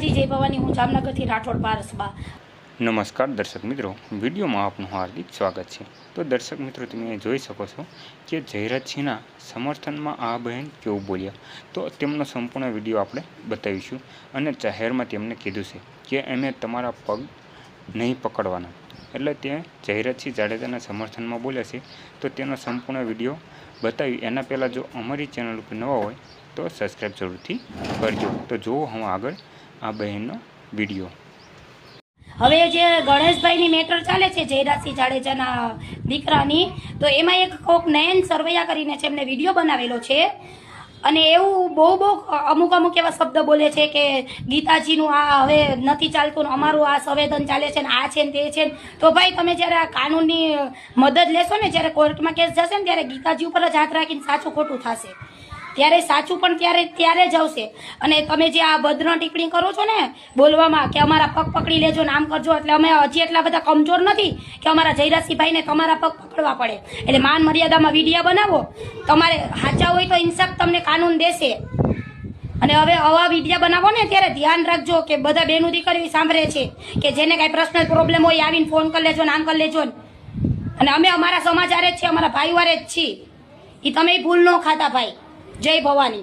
માતાજી, જય ભવાની। હું જામનગરથી રાઠોડ પારસબા। નમસ્કાર દર્શક મિત્રો, વિડીયોમાં આપનું હાર્દિક સ્વાગત છે। તો દર્શક મિત્રો, તમે જોઈ શકો છો કે જયરાજસિંહના સમર્થનમાં આ બહેન કેવું બોલ્યા, તો તેમનો સંપૂર્ણ વિડીયો આપણે બતાવીશું। અને જાહેરમાં તેમને કીધું છે કે અમે તમારા પગ નહીં પકડવાના, એટલે તે જયરાજસિંહ જાડેજાના સમર્થનમાં બોલ્યા છે। તો તેનો સંપૂર્ણ વિડીયો બતાવી એના પહેલાં જો અમારી ચેનલ ઉપર નવા હોય તો સબસ્ક્રાઈબ જરૂરથી કરજો। તો જુઓ હું આગળ આ બહેનનો વિડીયો। હવે જે ગણેશભાઈની મેટર ચાલે છે જયરાજસિંહ જાડેજાના દીકરાની, તો એમાં એક કોક નયન સરવૈયા કરીને છે, એમને વિડીયો બનાવેલો છે। અને એવું બહુ અમુક એવા શબ્દ બોલે છે કે ગીતાજીનું આ હવે નથી ચાલતું, અમારું આ સંવેદન ચાલે છે ને આ છે ને તે છે ને। તો ભાઈ, તમે જ્યારે આ કાનૂનની મદદ લેશો ને, જ્યારે કોર્ટમાં કેસ જશે ને, ત્યારે ગીતાજી ઉપર જ હાથ રાખીને સાચું ખોટું થશે, ત્યારે સાચું પણ ત્યારે જ આવશે। અને તમે જે આ બદનો ટિપ્પણી કરો છો ને બોલવામાં કે અમારા પગ પકડી લેજો ને આમ કરજો, એટલે અમે હજી એટલા બધા કમજોર નથી કે અમારા જયરાજસિંહભાઈને તમારા પગ પકડવા પડે। એટલે માન મર્યાદામાં વિડીયા બનાવો, તમારે સાચા હોય તો ઇન્સાફ તમને કાનૂન દેશે। અને હવે આવા વિડીયા બનાવો ને ત્યારે ધ્યાન રાખજો કે બધા બેનું દીકરીઓ સાંભળે છે કે જેને કાંઈ પર્સનલ પ્રોબ્લેમ હોય આવીને ફોન કરી લેજો ને આમ કરી લેજો ને। અને અમે અમારા સમાજ હારે જ છીએ, અમારા ભાઈ વારે જ છીએ, એ તમે ભૂલ ન ખાતા ભાઈ। જય ભવાની।